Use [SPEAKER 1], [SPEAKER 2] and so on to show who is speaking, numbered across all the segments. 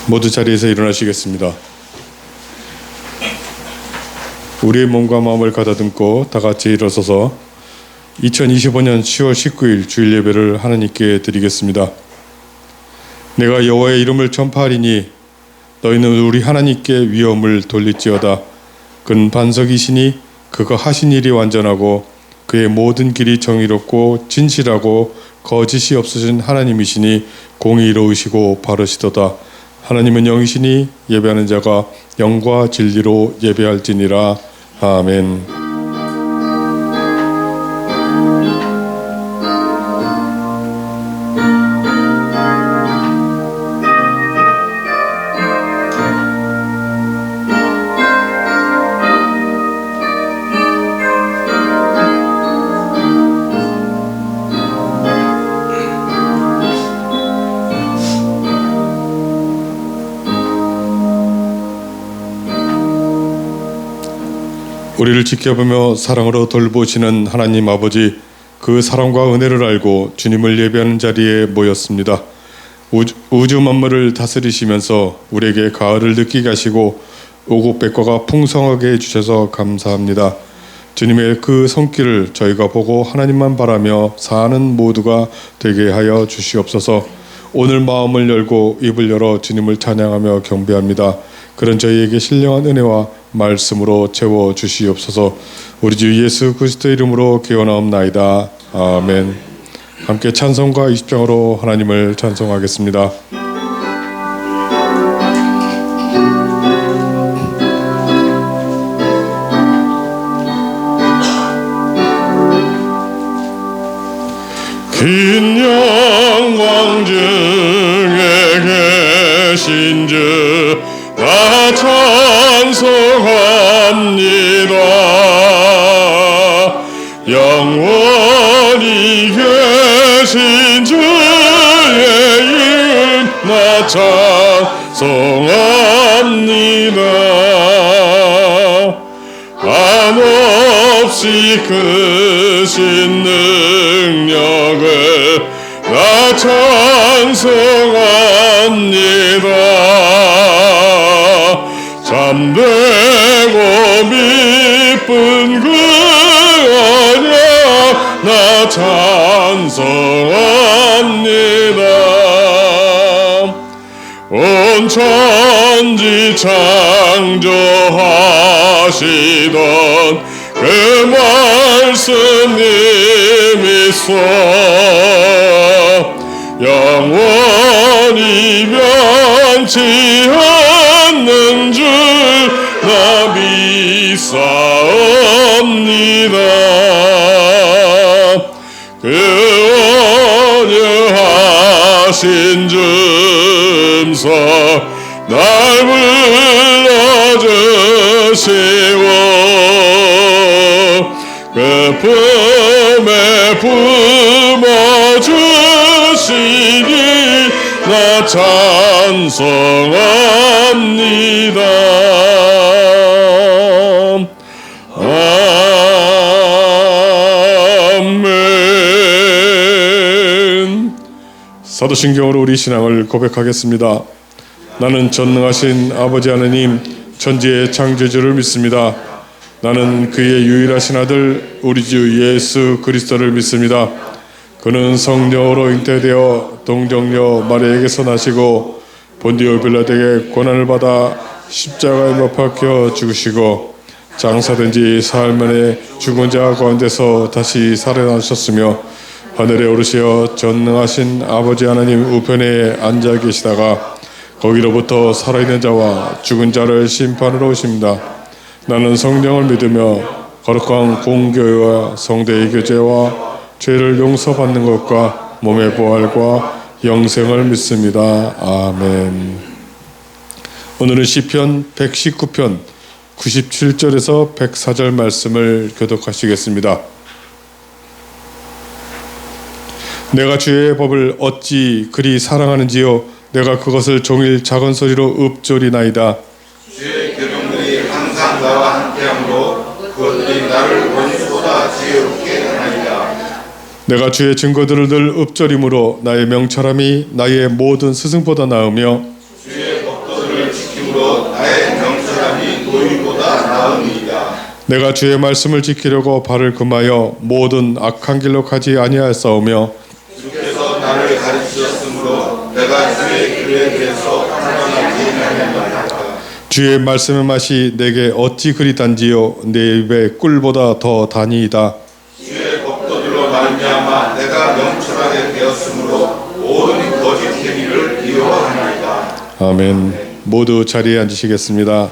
[SPEAKER 1] 모두 자리에서 일어나시겠습니다. 우리의 몸과 마음을 가다듬고 다 같이 일어서서 2025년 10월 19일 주일 예배를 하나님께 드리겠습니다. 내가 여호와의 이름을 전파하리니 너희는 우리 하나님께 위엄을 돌릴지어다. 그는 반석이시니 그가 하신 일이 완전하고 그의 모든 길이 정의롭고 진실하고 거짓이 없으신 하나님이시니 공의로우시고 바르시도다. 하나님은 영이시니 예배하는 자가 영과 진리로 예배할지니라. 아멘. 우리를 지켜보며 사랑으로 돌보시는 하나님 아버지, 그 사랑과 은혜를 알고 주님을 예배하는 자리에 모였습니다. 우주 만물을 다스리시면서 우리에게 가을을 느끼게 하시고 오곡백과가 풍성하게 해주셔서 감사합니다. 주님의 그 손길을 저희가 보고 하나님만 바라며 사는 모두가 되게 하여 주시옵소서. 오늘 마음을 열고 입을 열어 주님을 찬양하며 경배합니다. 그런 저희에게 신령한 은혜와 말씀으로 채워 주시옵소서. 우리 주 예수 그리스도 이름으로 기원하옵나이다. 아멘. 함께 찬송가 20장으로 하나님을 찬송하겠습니다. 긴 영광 중에 계신 주 나 찬송합니다. 영원히 계신 주의 이름 나 찬송합니다. 한없이 크신 능력을 나 찬송합니다. 참되고 미쁜 그 언약 나 찬송합니다. 온 천지 창조하시던 그 말씀이 있어 영원히 변치 않는 줄 나 믿사옵니다. 그 온유하신 줌서 날 불러주시고 그 품에 품어주시니 나 찬송합니다. 아멘. 사도신경으로 우리 신앙을 고백하겠습니다. 나는 전능하신 아버지 하나님 천지의 창조주를 믿습니다. 나는 그의 유일하신 아들 우리 주 예수 그리스도를 믿습니다. 그는 성령으로 잉태되어 동정녀 마리아에게서 나시고 본디오 빌라도에게 고난을 받아 십자가에 못 박혀 죽으시고 장사된 지 사흘 만에 죽은 자 가운데서 다시 살아나셨으며 하늘에 오르시어 전능하신 아버지 하나님 우편에 앉아 계시다가 거기로부터 살아있는 자와 죽은 자를 심판으로 오십니다. 나는 성령을 믿으며 거룩한 공교회와 성대의 교제와 죄를 용서받는 것과 몸의 부활과 영생을 믿습니다. 아멘. 오늘은 시편 119편 97절에서 104절 말씀을 교독하시겠습니다. 내가 주의 법을 어찌 그리 사랑하는지요 내가 그것을 종일 작은 소리로 읊조리나이다.
[SPEAKER 2] 주의 계명들이 항상 나와 함께함으로 그것들이 나를 원수보다 지혜롭게 하나이다.
[SPEAKER 1] 내가 주의 증거들을 늘 읊조림으로 나의 명철함이 나의 모든 스승보다 나으며
[SPEAKER 2] 주의 법 그를 지킴으로 나의 명철함이 노임보다 나으니이다.
[SPEAKER 1] 내가 주의 말씀을 지키려고 발을 금하여 모든 악한 길로 가지 아니하였사오며
[SPEAKER 2] 주께서 나를 가르치셨으므로 내가 주의 길에 대해서 판단하지 아니하였다.
[SPEAKER 1] 주의 말씀의 맛이 내게 어찌 그리 단지요 내 입에 꿀보다 더 다니이다.
[SPEAKER 2] 주의 법도들로 말미암아 내가 명철하게 되었으므로 모든 거짓 행위를 미워하나이다.
[SPEAKER 1] 아멘. 모두 자리에 앉으시겠습니다.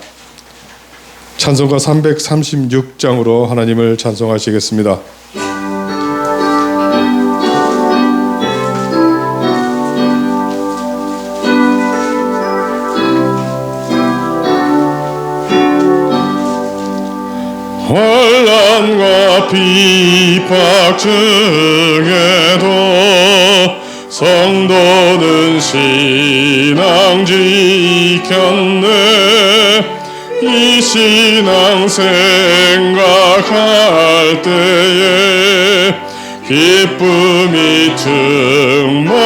[SPEAKER 1] 찬송가 336장으로 하나님을 찬송하시겠습니다. 환난과 비박 중에도 성도는 신앙 지켰네. 이 신앙 생각할 때에 기쁨이 충만하도다.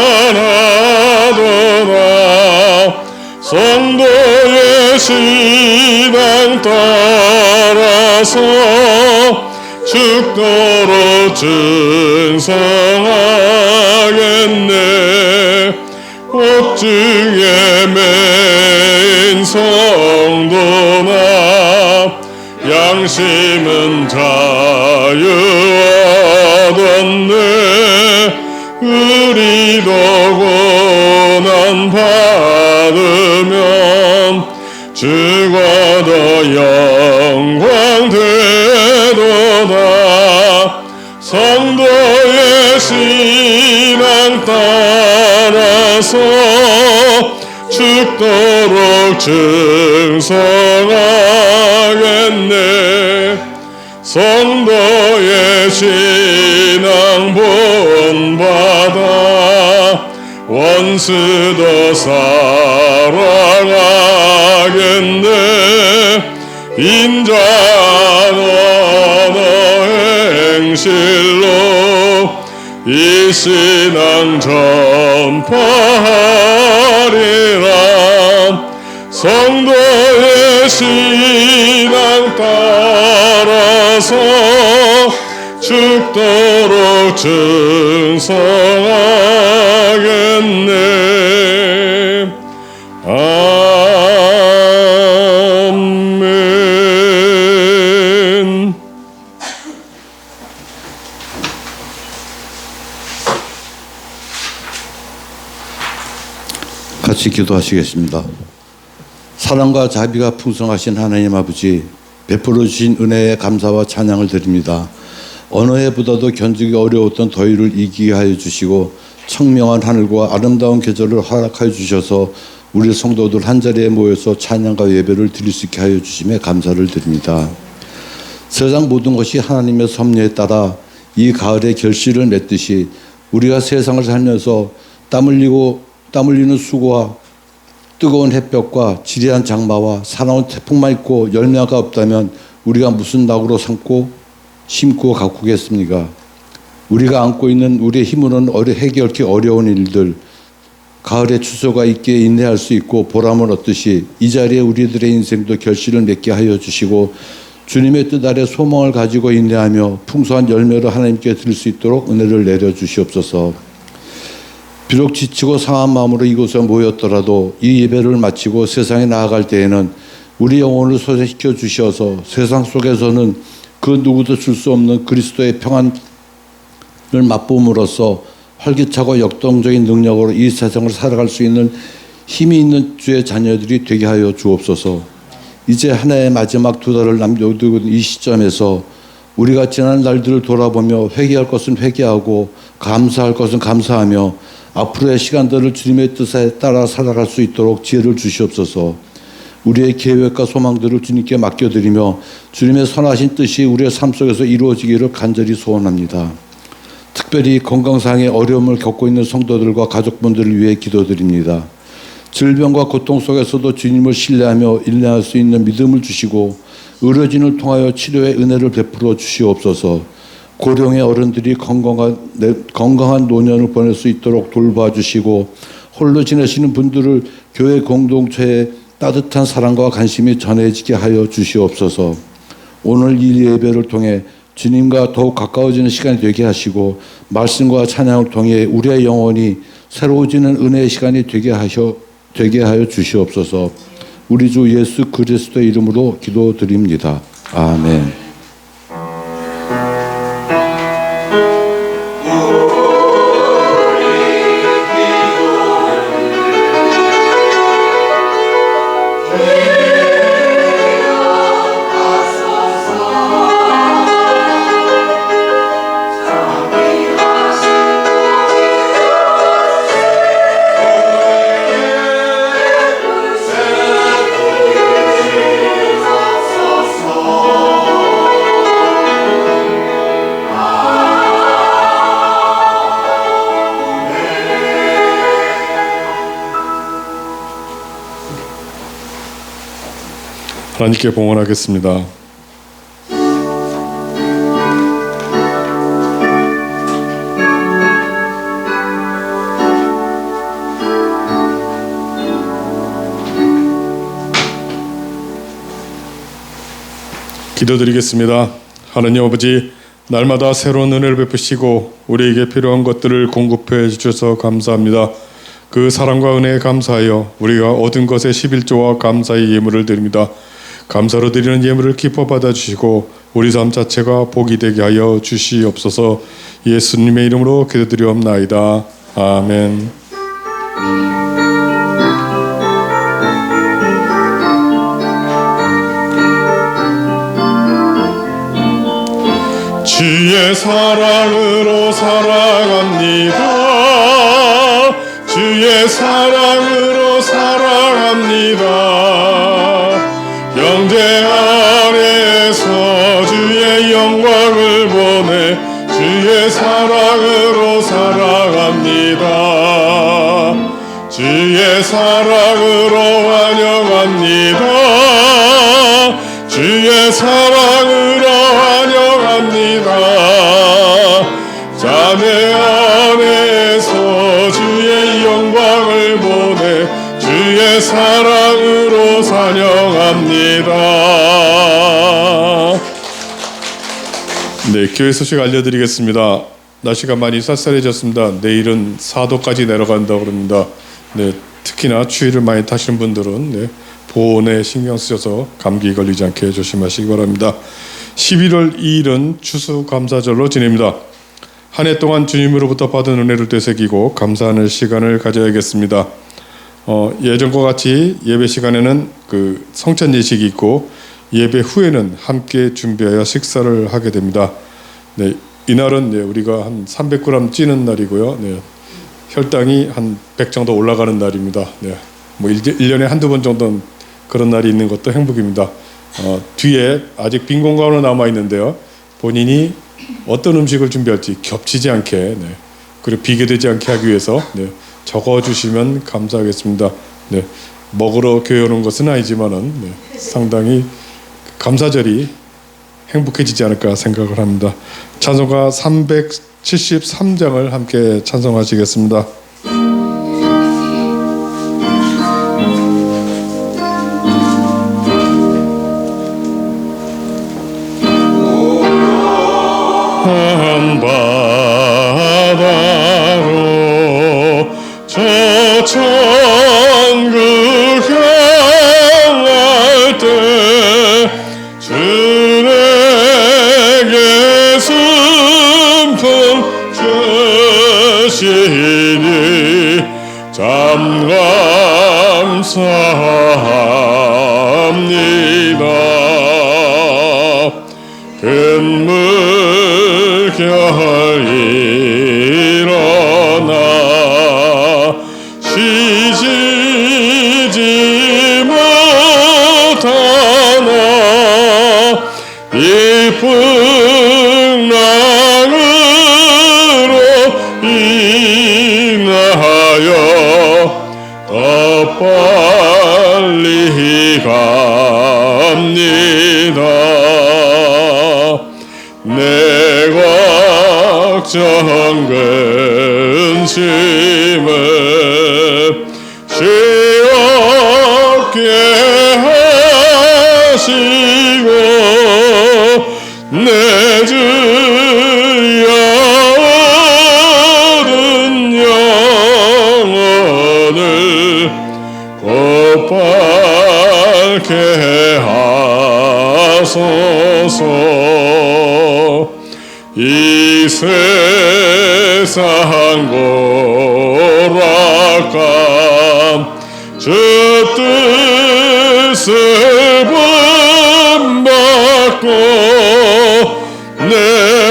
[SPEAKER 1] 성도의 신앙 따라서 죽도록 증성하겠네. 옥중에 매인 성도나 양심은 자유 얻었네. 우리도 고난 받으면 죽어도 영광 되도다. 성도의 신앙 따라서 죽도록 증성하겠네. 성도의 신앙 본받아 원수도 사랑하겠네. 인자한 언어 행실로 이 신앙 전파하리라. 성도의 신앙 따라서 죽도록 증성하겠네. 아멘.
[SPEAKER 3] 같이 기도하시겠습니다. 사랑과 자비가 풍성하신 하나님 아버지, 베풀어 주신 은혜에 감사와 찬양을 드립니다. 어느 해보다도 견디기 어려웠던 더위를 이기게 하여 주시고 청명한 하늘과 아름다운 계절을 허락하여 주셔서 우리 성도들 한자리에 모여서 찬양과 예배를 드릴 수 있게 하여 주심에 감사를 드립니다. 세상 모든 것이 하나님의 섭리에 따라 이 가을에 결실을 맺듯이 우리가 세상을 살면서 땀 흘리는 수고와 뜨거운 햇볕과 지리한 장마와 사나운 태풍만 있고 열매가 없다면 우리가 무슨 낙으로 심고 가꾸겠습니까? 우리가 안고 있는 우리의 힘으로는 해결하기 어려운 일들, 가을에 추수가 있게 인내할 수 있고 보람을 얻듯이 이 자리에 우리들의 인생도 결실을 맺게 하여 주시고 주님의 뜻 아래 소망을 가지고 인내하며 풍성한 열매를 하나님께 드릴 수 있도록 은혜를 내려 주시옵소서. 비록 지치고 상한 마음으로 이곳에 모였더라도 이 예배를 마치고 세상에 나아갈 때에는 우리 영혼을 소생시켜 주셔서 세상 속에서는 그 누구도 줄 수 없는 그리스도의 평안을 맛봄으로써 활기차고 역동적인 능력으로 이 세상을 살아갈 수 있는 힘이 있는 주의 자녀들이 되게 하여 주옵소서. 이제 한 해의 마지막 2달을 남겨두고 이 시점에서 우리가 지난 날들을 돌아보며 회개할 것은 회개하고 감사할 것은 감사하며 앞으로의 시간들을 주님의 뜻에 따라 살아갈 수 있도록 지혜를 주시옵소서. 우리의 계획과 소망들을 주님께 맡겨드리며 주님의 선하신 뜻이 우리의 삶 속에서 이루어지기를 간절히 소원합니다. 특별히 건강상의 어려움을 겪고 있는 성도들과 가족분들을 위해 기도드립니다. 질병과 고통 속에서도 주님을 신뢰하며 인내할 수 있는 믿음을 주시고 의료진을 통하여 치료의 은혜를 베풀어 주시옵소서. 고령의 어른들이 건강한 노년을 보낼 수 있도록 돌봐주시고 홀로 지내시는 분들을 교회 공동체에 따뜻한 사랑과 관심이 전해지게 하여 주시옵소서. 오늘 이 예배를 통해 주님과 더욱 가까워지는 시간이 되게 하시고 말씀과 찬양을 통해 우리의 영혼이 새로워지는 은혜의 시간이 되게 하여 주시옵소서. 우리 주 예수 그리스도의 이름으로 기도드립니다. 아멘.
[SPEAKER 1] 하나님께 봉헌하겠습니다. 기도드리겠습니다. 하나님 아버지, 날마다 새로운 은혜를 베푸시고 우리에게 필요한 것들을 공급해 주셔서 감사합니다. 그 사랑과 은혜에 감사하여 우리가 얻은 것에 11조와 감사의 예물을 드립니다. 감사로 드리는 예물을 기뻐 받아주시고 우리 삶 자체가 복이 되게 하여 주시옵소서. 예수님의 이름으로 기도드리옵나이다. 아멘. 주의 사랑으로 사랑합니다. 주의 사랑으로 사랑합니다. 형제 안에서 주의 영광을 보내 주의 사랑으로 사랑합니다. 주의 사랑으로 환영합니다. 주의 사랑으로 환영합니다. 자매 안에서 주의 영광을 보내 주의 사랑으로 찬양합니다. 네, 교회 소식 알려드리겠습니다. 날씨가 많이 쌀쌀해졌습니다. 내일은 4도까지 내려간다고 그럽니다. 네, 특히나 추위를 많이 타시는 분들은 보온에 신경 쓰셔서 감기 걸리지 않게 조심하시기 바랍니다. 11월 2일은 추수감사절로 지냅니다. 한 해 동안 주님으로부터 받은 은혜를 되새기고 감사하는 시간을 가져야겠습니다. 예전과 같이 예배 시간에는 그 성찬 예식이 있고 예배 후에는 함께 준비하여 식사를 하게 됩니다. 네, 이날은 우리가 한 300g 찌는 날이고요. 네, 혈당이 한 100 정도 올라가는 날입니다. 네, 뭐 1년에 한두 번 정도는 그런 날이 있는 것도 행복입니다. 뒤에 아직 빈 공간으로 남아 있는데요. 본인이 어떤 음식을 준비할지 겹치지 않게 그리고 비교되지 않게 하기 위해서 적어주시면 감사하겠습니다. 먹으러 교회 오는 것은 아니지만은 상당히 감사절이 행복해지지 않을까 생각을 합니다. 찬송가 373장을 함께 찬송하시겠습니다. 바다로 저 천국 향할 때 주에게 순풍 주시니 참 감사합니다. 큰 물결 일어나 쉬지 못하나 이 풍랑으로 인하여 더 빨리 갑니다. 내 걱정 근심을 쉬 없게 곧바르게 하소서. 이 세상 고락감 주 뜻을 본받고 내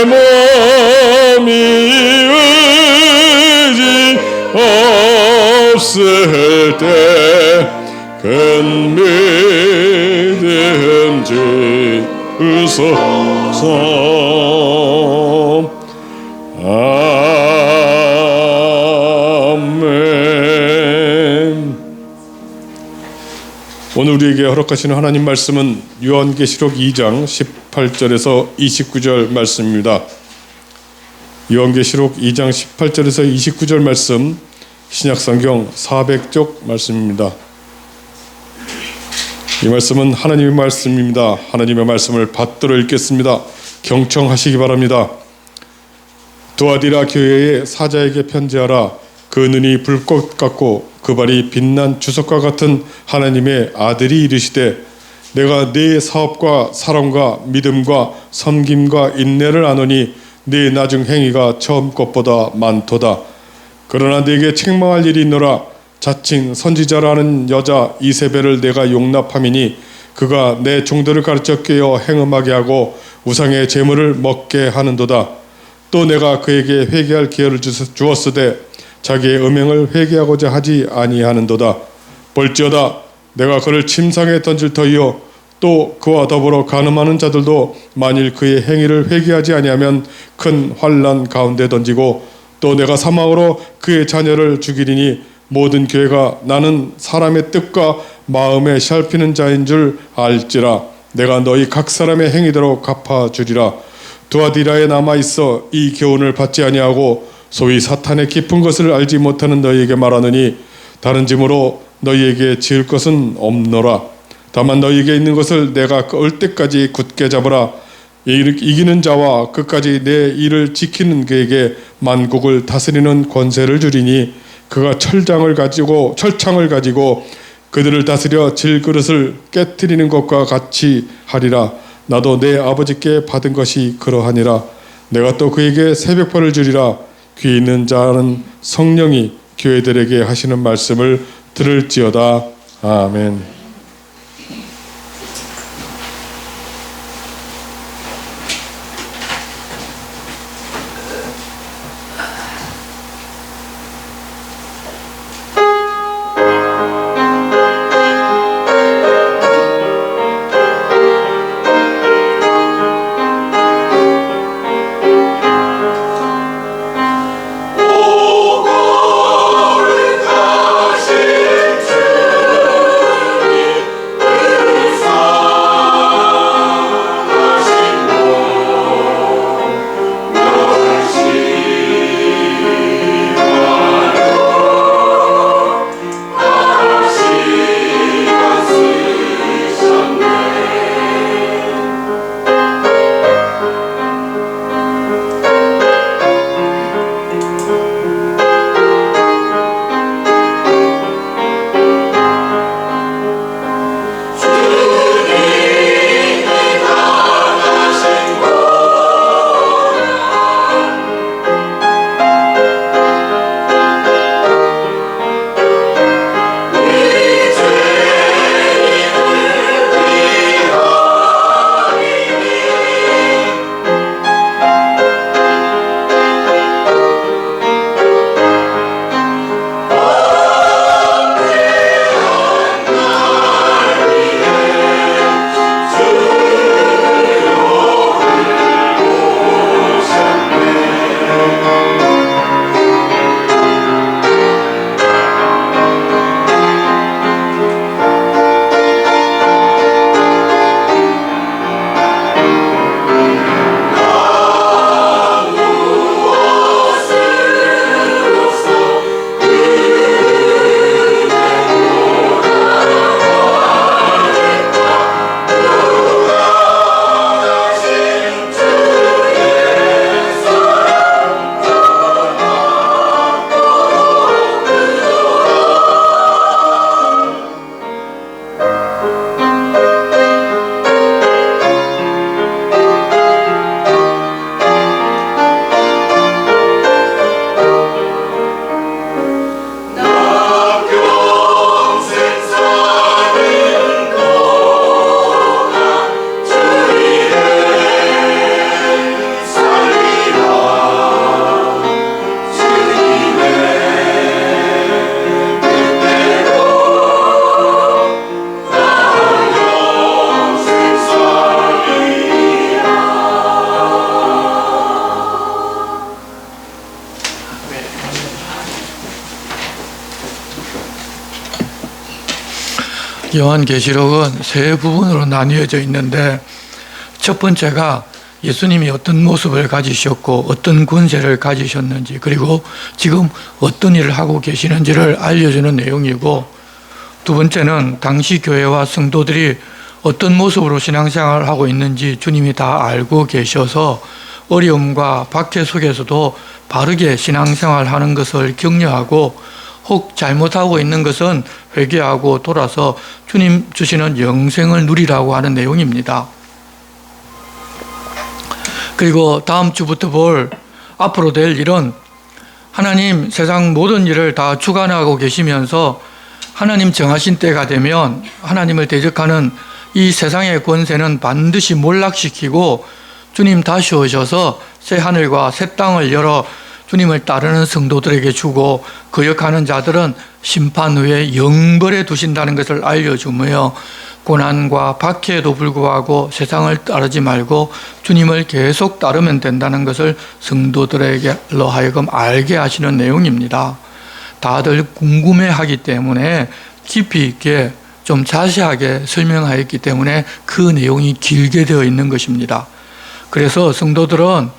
[SPEAKER 1] 몸이 의지 없을 때 큰 믿음 주소서. 아멘. 오늘 우리에게 허락하시는 하나님 말씀은 요한계시록 2장 18절에서 29절 말씀입니다. 요한계시록 2장 18절에서 29절 말씀, 신약성경 400쪽 말씀입니다. 이 말씀은 하나님의 말씀입니다. 하나님의 말씀을 받들어 읽겠습니다. 경청하시기 바랍니다. 두아디라 교회의 사자에게 편지하라. 그 눈이 불꽃 같고 그 발이 빛난 주석과 같은 하나님의 아들이 이르시되, 내가 네 사업과 사랑과 믿음과 섬김과 인내를 아노니 네 나중 행위가 처음 것보다 많도다. 그러나 네게 책망할 일이 있노라. 자칭 선지자라는 여자 이세벨을 내가 용납함이니 그가 내 종들을 가르쳐 꿰어 행음하게 하고 우상의 제물을 먹게 하는도다. 또 내가 그에게 회개할 기회를 주었으되 자기의 음행을 회개하고자 하지 아니하는도다. 볼지어다 내가 그를 침상에 던질 터이요 또 그와 더불어 간음하는 자들도 만일 그의 행위를 회개하지 아니하면 큰 환난 가운데 던지고, 또 내가 사망으로 그의 자녀를 죽이리니 모든 교회가 나는 사람의 뜻과 마음에 살피는 자인 줄 알지라. 내가 너희 각 사람의 행위대로 갚아주리라. 두아디라에 남아있어 이 교훈을 받지 아니하고 소위 사탄의 깊은 것을 알지 못하는 너희에게 말하느니, 다른 짐으로 너희에게 지을 것은 없노라. 다만 너희에게 있는 것을 내가 올 때까지 굳게 잡으라. 이기는 자와 끝까지 내 일을 지키는 그에게 만국을 다스리는 권세를 주리니, 그가 철창을 가지고 그들을 다스려 질그릇을 깨뜨리는 것과 같이 하리라. 나도 내 아버지께 받은 것이 그러하니라. 내가 또 그에게 새벽벌을 주리라. 귀 있는 자는 성령이 교회들에게 하시는 말씀을 들을지어다. 아멘.
[SPEAKER 2] 오고를 가신 주
[SPEAKER 4] 요한계시록은 세 부분으로 나뉘어져 있는데 첫 번째가 예수님이 어떤 모습을 가지셨고 어떤 권세를 가지셨는지 그리고 지금 어떤 일을 하고 계시는지를 알려주는 내용이고, 두 번째는 당시 교회와 성도들이 어떤 모습으로 신앙생활을 하고 있는지 주님이 다 알고 계셔서 어려움과 박해 속에서도 바르게 신앙생활하는 것을 격려하고, 혹 잘못하고 있는 것은 회개하고 돌아서 주님 주시는 영생을 누리라고 하는 내용입니다. 그리고 다음 주부터 볼 앞으로 될 일은 하나님 세상 모든 일을 다 주관하고 계시면서 하나님 정하신 때가 되면 하나님을 대적하는 이 세상의 권세는 반드시 몰락시키고 주님 다시 오셔서 새 하늘과 새 땅을 열어 주님을 따르는 성도들에게 주고 거역하는 자들은 심판 후에 영벌에 두신다는 것을 알려주며, 고난과 박해에도 불구하고 세상을 따르지 말고 주님을 계속 따르면 된다는 것을 성도들에게로 하여금 알게 하시는 내용입니다. 다들 궁금해하기 때문에 깊이 있게 좀 자세하게 설명하였기 때문에 그 내용이 길게 되어 있는 것입니다. 그래서 성도들은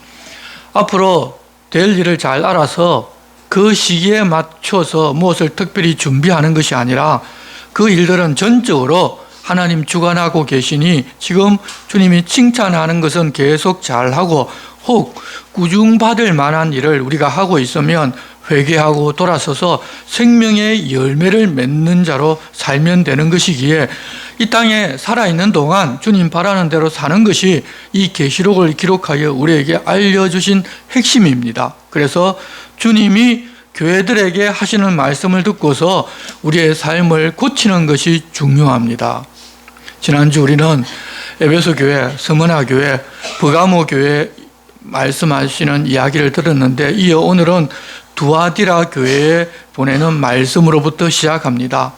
[SPEAKER 4] 앞으로 될 일을 잘 알아서 그 시기에 맞춰서 무엇을 특별히 준비하는 것이 아니라 그 일들은 전적으로 하나님 주관하고 계시니 지금 주님이 칭찬하는 것은 계속 잘하고, 혹 꾸중받을 만한 일을 우리가 하고 있으면 회개하고 돌아서서 생명의 열매를 맺는 자로 살면 되는 것이기에 이 땅에 살아있는 동안 주님 바라는 대로 사는 것이 이 계시록을 기록하여 우리에게 알려주신 핵심입니다. 그래서 주님이 교회들에게 하시는 말씀을 듣고서 우리의 삶을 고치는 것이 중요합니다. 지난주 우리는 에베소 교회, 스무나 교회, 버가모 교회 말씀하시는 이야기를 들었는데, 이어 오늘은 두아디라 교회에 보내는 말씀으로부터 시작합니다.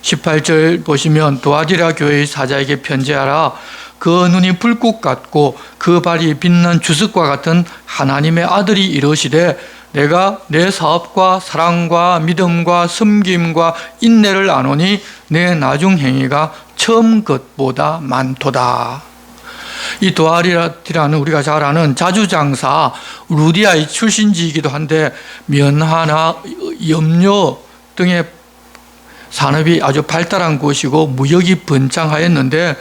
[SPEAKER 4] 18절 보시면 두아디라 교회의 사자에게 편지하라. 그 눈이 불꽃 같고 그 발이 빛난 주석과 같은 하나님의 아들이 이르시되, 내가 내 사업과 사랑과 믿음과 섬김과 인내를 아노니 내 나중 행위가 처음 것보다 많도다. 이 두아디라는 우리가 잘 아는 자주장사 루디아의 출신지이기도 한데 면화나 염료 등의 산업이 아주 발달한 곳이고 무역이 번창하였는데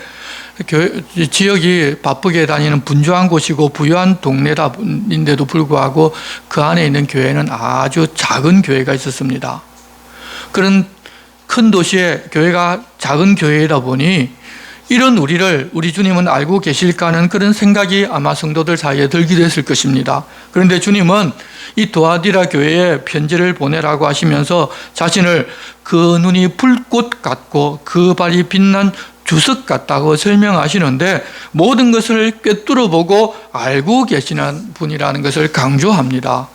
[SPEAKER 4] 지역이 바쁘게 다니는 분주한 곳이고 부유한 동네인데도 불구하고 그 안에 있는 교회는 아주 작은 교회가 있었습니다. 그런 큰 도시에 교회가 작은 교회이다 보니 이런 우리 주님은 알고 계실까 하는 그런 생각이 아마 성도들 사이에 들기도 했을 것입니다. 그런데 주님은 이 두아디라 교회에 편지를 보내라고 하시면서 자신을 그 눈이 불꽃 같고 그 발이 빛난 주석 같다고 설명하시는데, 모든 것을 꿰뚫어 보고 알고 계시는 분이라는 것을 강조합니다.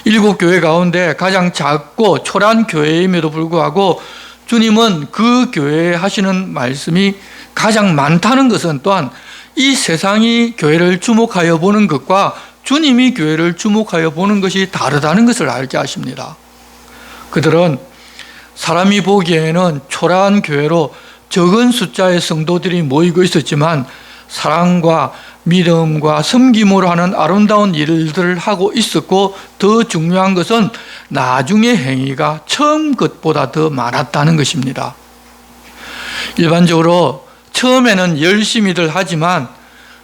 [SPEAKER 4] 7교회 가운데 가장 작고 초라한 교회임에도 불구하고 주님은 그 교회에 하시는 말씀이 가장 많다는 것은 또한 이 세상이 교회를 주목하여 보는 것과 주님이 교회를 주목하여 보는 것이 다르다는 것을 알게 하십니다. 그들은 사람이 보기에는 초라한 교회로 적은 숫자의 성도들이 모이고 있었지만 사랑과 믿음과 섬김으로 하는 아름다운 일들을 하고 있었고, 더 중요한 것은 나중의 행위가 처음 것보다 더 많았다는 것입니다. 일반적으로 처음에는 열심히들 하지만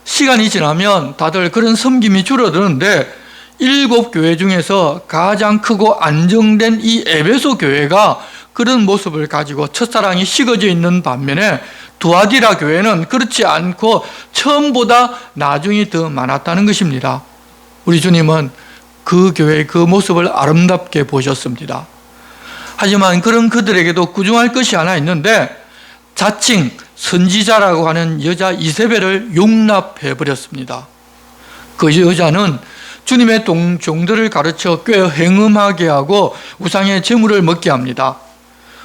[SPEAKER 4] 시간이 지나면 다들 그런 섬김이 줄어드는데, 7교회 중에서 가장 크고 안정된 이 에베소 교회가 그런 모습을 가지고 첫사랑이 식어져 있는 반면에 두아디라 교회는 그렇지 않고 처음보다 나중이 더 많았다는 것입니다. 우리 주님은 그 교회의 그 모습을 아름답게 보셨습니다. 하지만 그런 그들에게도 꾸중할 것이 하나 있는데, 자칭 선지자라고 하는 여자 이세벨을 용납해버렸습니다. 그 여자는 주님의 종들을 가르쳐 꽤 행음하게 하고 우상의 제물을 먹게 합니다.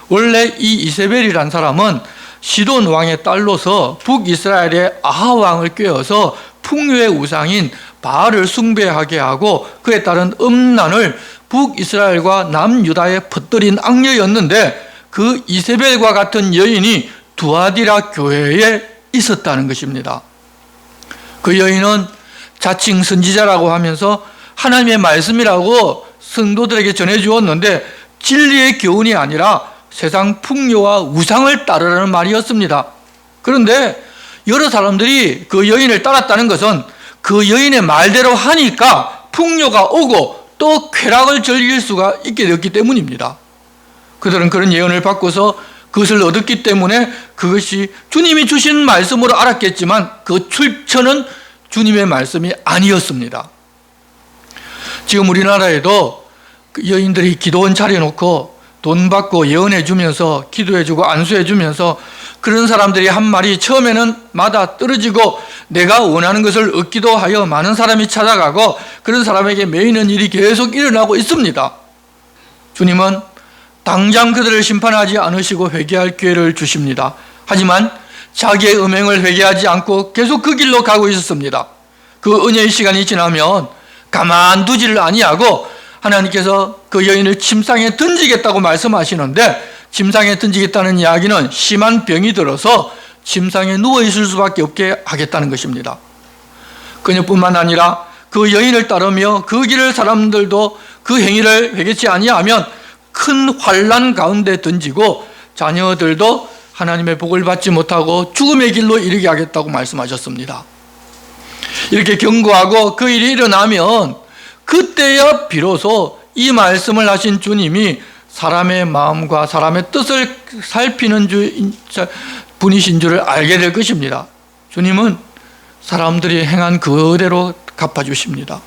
[SPEAKER 4] 원래 이 이세벨이란 사람은 시돈 왕의 딸로서 북이스라엘의 아하 왕을 꾀어서 풍요의 우상인 바알을 숭배하게 하고 그에 따른 음란을 북이스라엘과 남유다에 퍼뜨린 악녀였는데, 그 이세벨과 같은 여인이 두아디라 교회에 있었다는 것입니다. 그 여인은 자칭 선지자라고 하면서 하나님의 말씀이라고 성도들에게 전해주었는데 진리의 교훈이 아니라 세상 풍요와 우상을 따르라는 말이었습니다. 그런데 여러 사람들이 그 여인을 따랐다는 것은 그 여인의 말대로 하니까 풍요가 오고 또 쾌락을 즐길 수가 있게 되었기 때문입니다. 그들은 그런 예언을 받고서 그것을 얻었기 때문에 그것이 주님이 주신 말씀으로 알았겠지만 그 출처는 주님의 말씀이 아니었습니다. 지금 우리나라에도 여인들이 기도원 차려놓고 돈 받고 예언해 주면서 기도해 주고 안수해 주면서 그런 사람들이 한 말이 처음에는 맞아 떨어지고 내가 원하는 것을 얻기도 하여 많은 사람이 찾아가고 그런 사람에게 매이는 일이 계속 일어나고 있습니다. 주님은 당장 그들을 심판하지 않으시고 회개할 기회를 주십니다. 하지만 자기의 음행을 회개하지 않고 계속 그 길로 가고 있었습니다. 그 은혜의 시간이 지나면 가만두지를 아니하고 하나님께서 그 여인을 침상에 던지겠다고 말씀하시는데 침상에 던지겠다는 이야기는 심한 병이 들어서 침상에 누워있을 수밖에 없게 하겠다는 것입니다. 그녀뿐만 아니라 그 여인을 따르며 그 길을 사람들도 그 행위를 회개치 아니하면 큰 환난 가운데 던지고 자녀들도 하나님의 복을 받지 못하고 죽음의 길로 이르게 하겠다고 말씀하셨습니다. 이렇게 경고하고 그 일이 일어나면 그때야 비로소 이 말씀을 하신 주님이 사람의 마음과 사람의 뜻을 살피는 분이신 줄을 알게 될 것입니다. 주님은 사람들이 행한 그대로 갚아주십니다.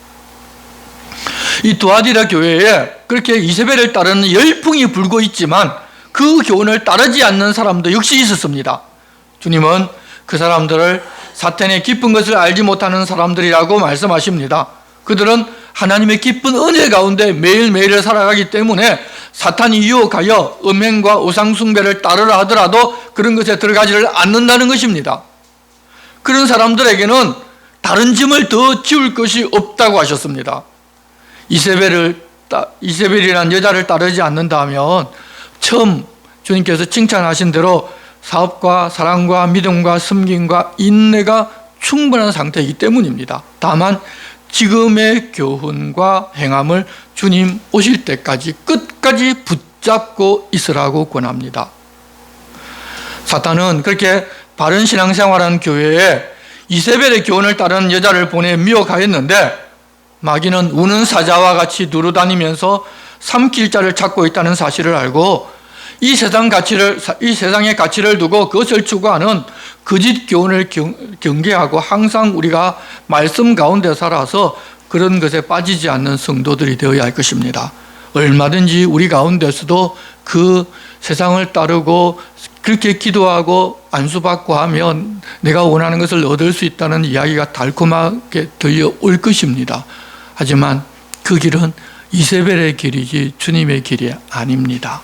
[SPEAKER 4] 이 두아디라 교회에 그렇게 이세벨을 따르는 열풍이 불고 있지만 그 교훈을 따르지 않는 사람도 역시 있었습니다. 주님은 그 사람들을 사탄의 깊은 것을 알지 못하는 사람들이라고 말씀하십니다. 그들은 하나님의 깊은 은혜 가운데 매일매일을 살아가기 때문에 사탄이 유혹하여 음행과 우상숭배를 따르라 하더라도 그런 것에 들어가지를 않는다는 것입니다. 그런 사람들에게는 다른 짐을 더 지울 것이 없다고 하셨습니다. 이세벨이라는 여자를 따르지 않는다면 처음 주님께서 칭찬하신 대로 사업과 사랑과 믿음과 섬김과 인내가 충분한 상태이기 때문입니다. 다만 지금의 교훈과 행함을 주님 오실 때까지 끝까지 붙잡고 있으라고 권합니다. 사탄은 그렇게 바른 신앙생활하는 교회에 이세벨의 교훈을 따르는 여자를 보내 미혹하였는데 마귀는 우는 사자와 같이 두루다니면서 삼킬 자를 찾고 있다는 사실을 알고 이 세상의 가치를 두고 그것을 추구하는 거짓 교훈을 경계하고 항상 우리가 말씀 가운데 살아서 그런 것에 빠지지 않는 성도들이 되어야 할 것입니다. 얼마든지 우리 가운데서도 그 세상을 따르고 그렇게 기도하고 안수받고 하면 내가 원하는 것을 얻을 수 있다는 이야기가 달콤하게 들려올 것입니다. 하지만 그 길은 이세벨의 길이지 주님의 길이 아닙니다.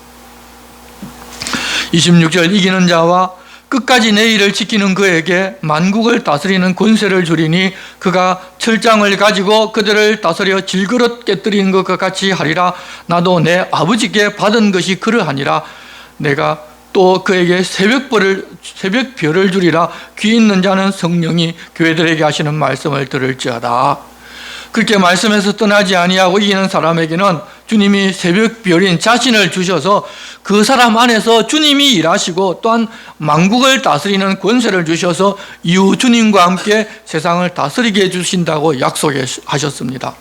[SPEAKER 4] 26절 이기는 자와 끝까지 내 일을 지키는 그에게 만국을 다스리는 권세를 주리니 그가 철장을 가지고 그들을 다스려 질그릇 깨뜨리는 것과 같이 하리라. 나도 내 아버지께 받은 것이 그러하니라. 내가 또 그에게 새벽별을 주리라. 귀 있는 자는 성령이 교회들에게 하시는 말씀을 들을지어다. 그렇게 말씀에서 떠나지 아니하고 이기는 사람에게는 주님이 새벽별인 자신을 주셔서 그 사람 안에서 주님이 일하시고 또한 만국을 다스리는 권세를 주셔서 이후 주님과 함께 세상을 다스리게 해주신다고 약속하셨습니다.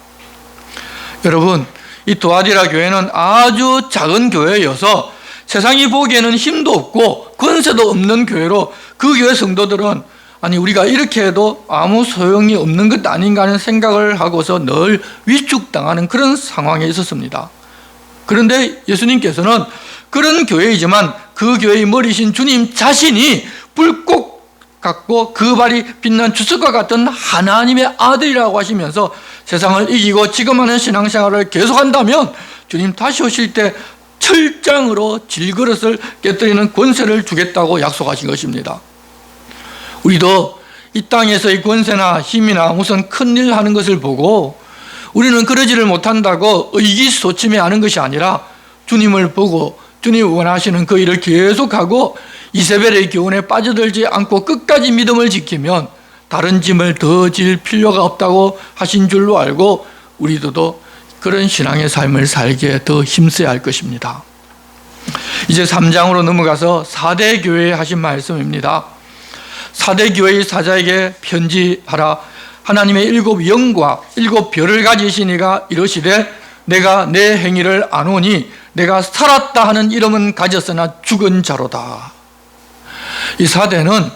[SPEAKER 4] 여러분, 이 두아디라 교회는 아주 작은 교회여서 세상이 보기에는 힘도 없고 권세도 없는 교회로 그 교회 성도들은 아니 우리가 이렇게 해도 아무 소용이 없는 것 아닌가 하는 생각을 하고서 늘 위축당하는 그런 상황에 있었습니다. 그런데 예수님께서는 그런 교회이지만 그 교회의 머리신 주님 자신이 불꽃 같고 그 발이 빛난 주석과 같은 하나님의 아들이라고 하시면서 세상을 이기고 지금 하는 신앙생활을 계속한다면 주님 다시 오실 때 철장으로 질그릇을 깨뜨리는 권세를 주겠다고 약속하신 것입니다. 우리도 이 땅에서의 권세나 힘이나 무슨 큰일 하는 것을 보고 우리는 그러지를 못한다고 의기소침해하는 것이 아니라 주님을 보고 주님 원하시는 그 일을 계속하고 이세벨의 교훈에 빠져들지 않고 끝까지 믿음을 지키면 다른 짐을 더 질 필요가 없다고 하신 줄로 알고 우리도 그런 신앙의 삶을 살기에 더 힘써야 할 것입니다. 이제 3장으로 넘어가서 4대 교회에 하신 말씀입니다. 4대 교회의 사자에게 편지하라. 하나님의 7 영과 7 별을 가지신 이가 이르시되 내가 내 행위를 아노니 내가 살았다 하는 이름은 가졌으나 죽은 자로다. 이 4대는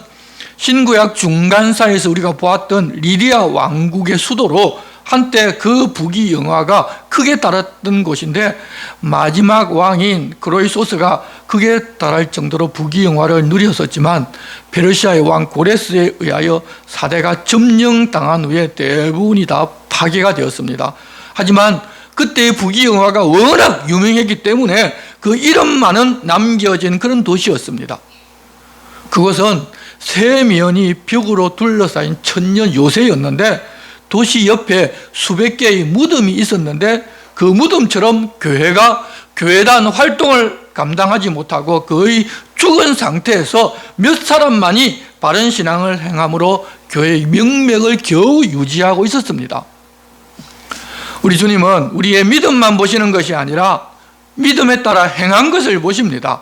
[SPEAKER 4] 신구약 중간사에서 우리가 보았던 리디아 왕국의 수도로 한때 그 북이 영화가 크게 달았던 곳인데 마지막 왕인 그로이소스가 크게 달할 정도로 북이 영화를 누렸었지만 페르시아의 왕 고레스에 의하여 4대가 점령당한 후에 대부분이 다 파괴가 되었습니다. 하지만 그때의 북이 영화가 워낙 유명했기 때문에 그 이름만은 남겨진 그런 도시였습니다. 그것은 세면이 벽으로 둘러싸인 천년 요새였는데 도시 옆에 수백 개의 무덤이 있었는데 그 무덤처럼 교회가 교회단 활동을 감당하지 못하고 거의 죽은 상태에서 몇 사람만이 바른 신앙을 행함으로 교회의 명맥을 겨우 유지하고 있었습니다. 우리 주님은 우리의 믿음만 보시는 것이 아니라 믿음에 따라 행한 것을 보십니다.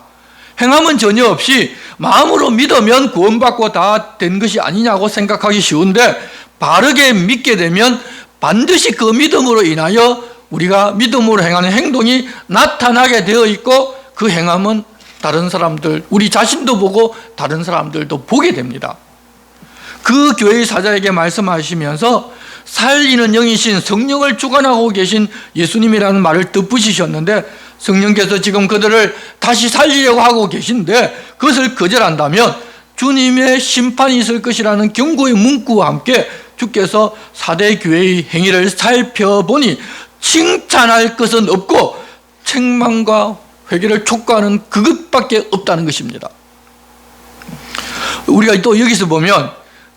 [SPEAKER 4] 행함은 전혀 없이 마음으로 믿으면 구원받고 다 된 것이 아니냐고 생각하기 쉬운데 바르게 믿게 되면 반드시 그 믿음으로 인하여 우리가 믿음으로 행하는 행동이 나타나게 되어 있고 그 행함은 다른 사람들, 우리 자신도 보고 다른 사람들도 보게 됩니다. 그 교회의 사자에게 말씀하시면서 살리는 영이신 성령을 주관하고 계신 예수님이라는 말을 덧붙이셨는데 성령께서 지금 그들을 다시 살리려고 하고 계신데 그것을 거절한다면 주님의 심판이 있을 것이라는 경고의 문구와 함께 주께서 4대 교회의 행위를 살펴보니 칭찬할 것은 없고 책망과 회개를 촉구하는 그것밖에 없다는 것입니다. 우리가 또 여기서 보면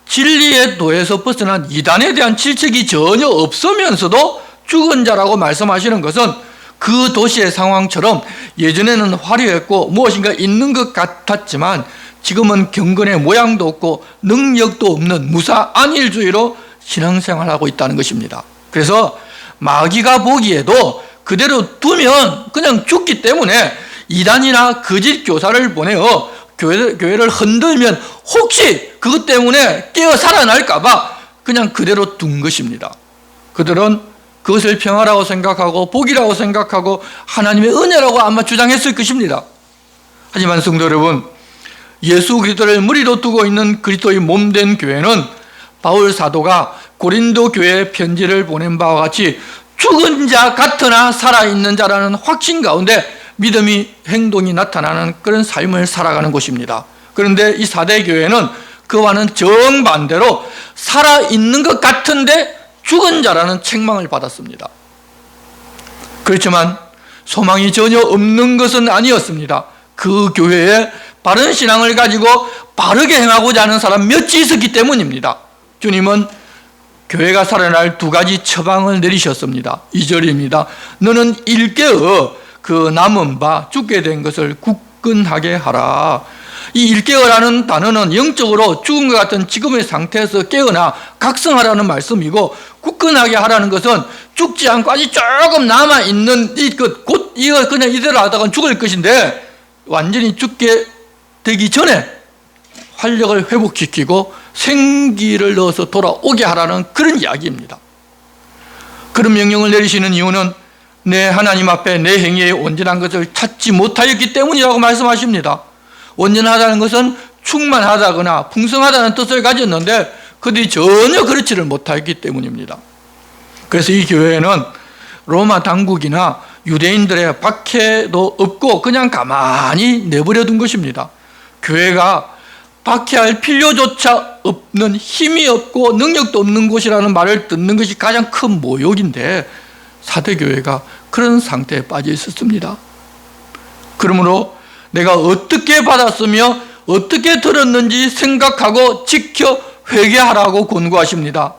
[SPEAKER 4] 진리의 도에서 벗어난 이단에 대한 질책이 전혀 없으면서도 죽은 자라고 말씀하시는 것은 그 도시의 상황처럼 예전에는 화려했고 무엇인가 있는 것 같았지만 지금은 경건의 모양도 없고 능력도 없는 무사 안일주의로 신앙생활하고 있다는 것입니다. 그래서 마귀가 보기에도 그대로 두면 그냥 죽기 때문에 이단이나 거짓 교사를 보내어 교회를 흔들면 혹시 그것 때문에 깨어 살아날까 봐 그냥 그대로 둔 것입니다. 그들은 그것을 평화라고 생각하고 복이라고 생각하고 하나님의 은혜라고 아마 주장했을 것입니다. 하지만 성도 여러분, 예수 그리스도를 머리로 두고 있는 그리스도의 몸된 교회는 바울 사도가 고린도 교회에 편지를 보낸 바와 같이 죽은 자 같으나 살아있는 자라는 확신 가운데 믿음이 행동이 나타나는 그런 삶을 살아가는 곳입니다. 그런데 이 4대 교회는 그와는 정반대로 살아있는 것 같은데 죽은 자라는 책망을 받았습니다. 그렇지만 소망이 전혀 없는 것은 아니었습니다. 그 교회에 바른 신앙을 가지고 바르게 행하고자 하는 사람 몇이 있었기 때문입니다. 주님은 교회가 살아날 2가지 처방을 내리셨습니다. 2절입니다. 너는 일깨어 그 남은 바 죽게 된 것을 굳건하게 하라. 이 일깨어라는 단어는 영적으로 죽은 것 같은 지금의 상태에서 깨어나 각성하라는 말씀이고 굳건하게 하라는 것은 죽지 않고 아직 조금 남아있는 곧 이거 그냥 이대로 하다가 죽을 것인데 완전히 죽게 되기 전에 활력을 회복시키고 생기를 넣어서 돌아오게 하라는 그런 이야기입니다. 그런 명령을 내리시는 이유는 내 하나님 앞에 내 행위에 온전한 것을 찾지 못하였기 때문이라고 말씀하십니다. 온전하다는 것은 충만하다거나 풍성하다는 뜻을 가졌는데 그들이 전혀 그렇지를 못하였기 때문입니다. 그래서 이 교회에는 로마 당국이나 유대인들의 박해도 없고 그냥 가만히 내버려 둔 것입니다. 교회가 박해할 필요조차 없는, 힘이 없고 능력도 없는 곳이라는 말을 듣는 것이 가장 큰 모욕인데 4대 교회가 그런 상태에 빠져 있었습니다. 그러므로 내가 어떻게 받았으며 어떻게 들었는지 생각하고 지켜 회개하라고 권고하십니다.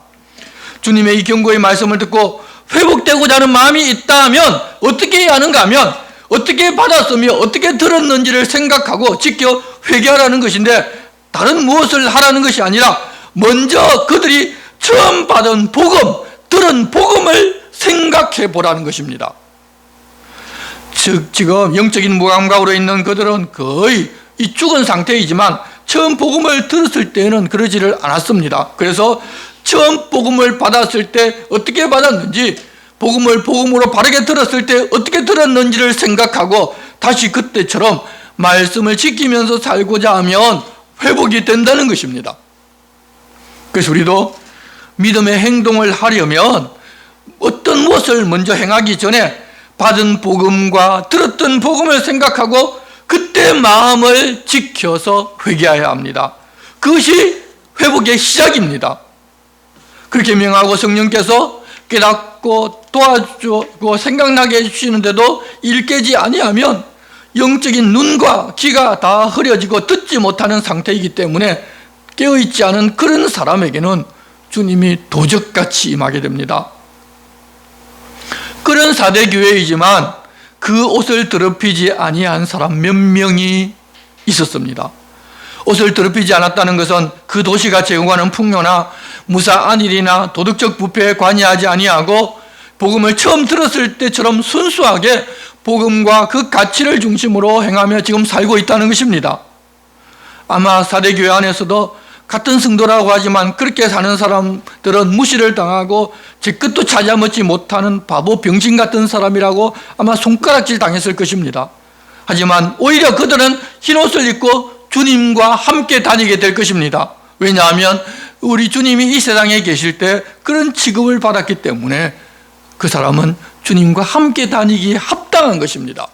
[SPEAKER 4] 주님의 이 경고의 말씀을 듣고 회복되고자 하는 마음이 있다면 어떻게 해야 하는가 하면 어떻게 받았으며 어떻게 들었는지를 생각하고 지켜 회개하라는 것인데, 다른 무엇을 하라는 것이 아니라 먼저 그들이 처음 받은 복음, 들은 복음을 생각해 보라는 것입니다. 즉 지금 영적인 무감각으로 있는 그들은 거의 이 죽은 상태이지만 처음 복음을 들었을 때는 그러지를 않았습니다. 그래서 처음 복음을 받았을 때 어떻게 받았는지, 복음을 복음으로 바르게 들었을 때 어떻게 들었는지를 생각하고 다시 그때처럼 말씀을 지키면서 살고자 하면 회복이 된다는 것입니다. 그래서 우리도 믿음의 행동을 하려면 어떤 무엇을 먼저 행하기 전에 받은 복음과 들었던 복음을 생각하고 그때 마음을 지켜서 회개해야 합니다. 그것이 회복의 시작입니다. 그렇게 명하고 성령께서 깨닫고 도와주고 생각나게 해주시는데도 일 깨지 아니하면 영적인 눈과 귀가 다 흐려지고 듣지 못하는 상태이기 때문에 깨어있지 않은 그런 사람에게는 주님이 도적같이 임하게 됩니다. 그런 사대교회이지만 그 옷을 더럽히지 아니한 사람 몇 명이 있었습니다. 옷을 더럽히지 않았다는 것은 그 도시가 제공하는 풍요나 무사 안일이나 도덕적 부패에 관여하지 아니하고 복음을 처음 들었을 때처럼 순수하게 복음과 그 가치를 중심으로 행하며 지금 살고 있다는 것입니다. 아마 사대교회 안에서도 같은 성도라고 하지만 그렇게 사는 사람들은 무시를 당하고 제 것도 찾아먹지 못하는 바보 병신 같은 사람이라고 아마 손가락질 당했을 것입니다. 하지만 오히려 그들은 흰옷을 입고 주님과 함께 다니게 될 것입니다. 왜냐하면 우리 주님이 이 세상에 계실 때 그런 취급을 받았기 때문에 그 사람은 주님과 함께 다니기에 합당한 것입니다.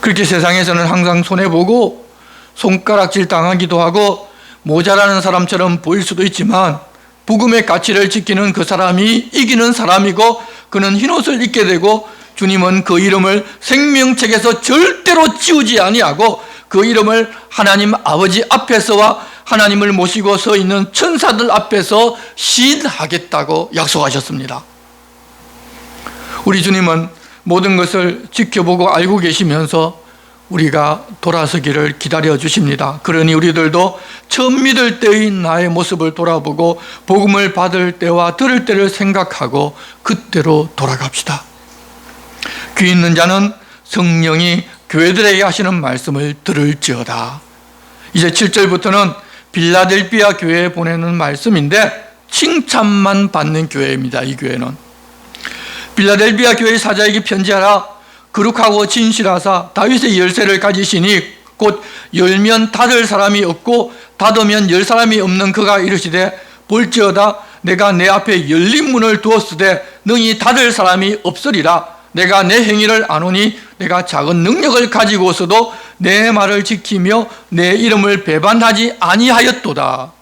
[SPEAKER 4] 그렇게 세상에서는 항상 손해보고 손가락질 당하기도 하고 모자라는 사람처럼 보일 수도 있지만 복음의 가치를 지키는 그 사람이 이기는 사람이고 그는 흰옷을 입게 되고 주님은 그 이름을 생명책에서 절대로 지우지 아니하고 그 이름을 하나님 아버지 앞에서와 하나님을 모시고 서 있는 천사들 앞에서 시인하겠다고 약속하셨습니다. 우리 주님은 모든 것을 지켜보고 알고 계시면서 우리가 돌아서기를 기다려 주십니다. 그러니 우리들도 처음 믿을 때의 나의 모습을 돌아보고 복음을 받을 때와 들을 때를 생각하고 그때로 돌아갑시다. 귀 있는 자는 성령이 교회들에게 하시는 말씀을 들을지어다. 이제 7절부터는 빌라델비아 교회에 보내는 말씀인데 칭찬만 받는 교회입니다. 이 교회는 빌라델비아 교회의 사자에게 편지하라. 거룩하고 진실하사 다윗의 열쇠를 가지시니 곧 열면 닫을 사람이 없고 닫으면 열 사람이 없는 그가 이르시되 볼지어다 내가 내 앞에 열린 문을 두었으되 능히 닫을 사람이 없으리라. 내가 내 행위를 아노니 내가 작은 능력을 가지고서도 내 말을 지키며 내 이름을 배반하지 아니하였도다.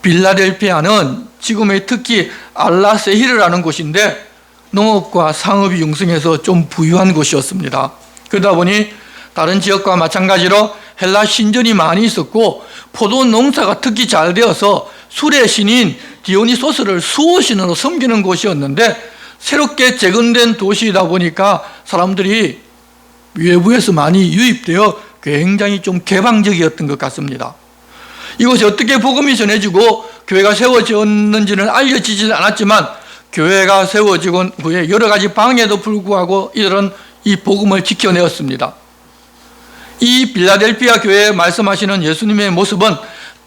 [SPEAKER 4] 빌라델피아는 지금의 특히 알라세히르라는 곳인데 농업과 상업이 융성해서 좀 부유한 곳이었습니다. 그러다 보니 다른 지역과 마찬가지로 헬라 신전이 많이 있었고 포도 농사가 특히 잘 되어서 술의 신인 디오니소스를 수호신으로 섬기는 곳이었는데 새롭게 재건된 도시이다 보니까 사람들이 외부에서 많이 유입되어 굉장히 좀 개방적이었던 것 같습니다. 이곳에 어떻게 복음이 전해지고 교회가 세워졌는지는 알려지지 않았지만 교회가 세워지고 후에 여러 가지 방해도 불구하고 이들은 이 복음을 지켜내었습니다. 이 빌라델피아 교회에 말씀하시는 예수님의 모습은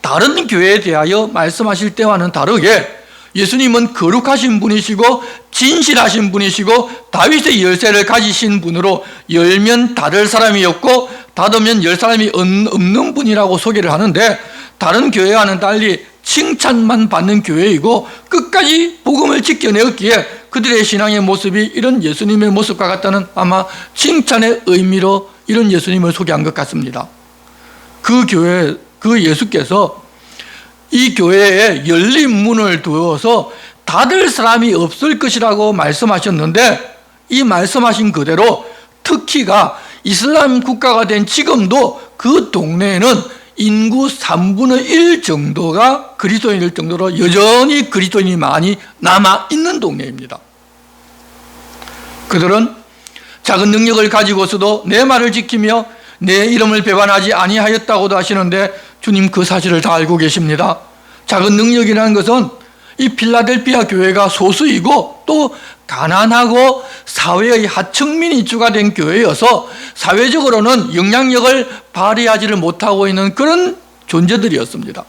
[SPEAKER 4] 다른 교회에 대하여 말씀하실 때와는 다르게 예수님은 거룩하신 분이시고 진실하신 분이시고 다윗의 열쇠를 가지신 분으로 열면 닫을 사람이 없고 닫으면 열 사람이 없는 분이라고 소개를 하는데 다른 교회와는 달리 칭찬만 받는 교회이고 끝까지 복음을 지켜내었기에 그들의 신앙의 모습이 이런 예수님의 모습과 같다는 아마 칭찬의 의미로 이런 예수님을 소개한 것 같습니다. 그 교회, 그 예수께서 이 교회에 열린 문을 두어서 닫을 사람이 없을 것이라고 말씀하셨는데 이 말씀하신 그대로 특히가 이슬람 국가가 된 지금도 그 동네에는 인구 3분의 1 정도가 그리스도인일 정도로 여전히 그리스도인이 많이 남아있는 동네입니다. 그들은 작은 능력을 가지고서도 내 말을 지키며 내 이름을 배반하지 아니하였다고도 하시는데 주님 그 사실을 다 알고 계십니다. 작은 능력이라는 것은 이 필라델피아 교회가 소수이고 또 가난하고 사회의 하층민이 주가 된 교회여서 사회적으로는 영향력을 발휘하지를 못하고 있는 그런 존재들이었습니다.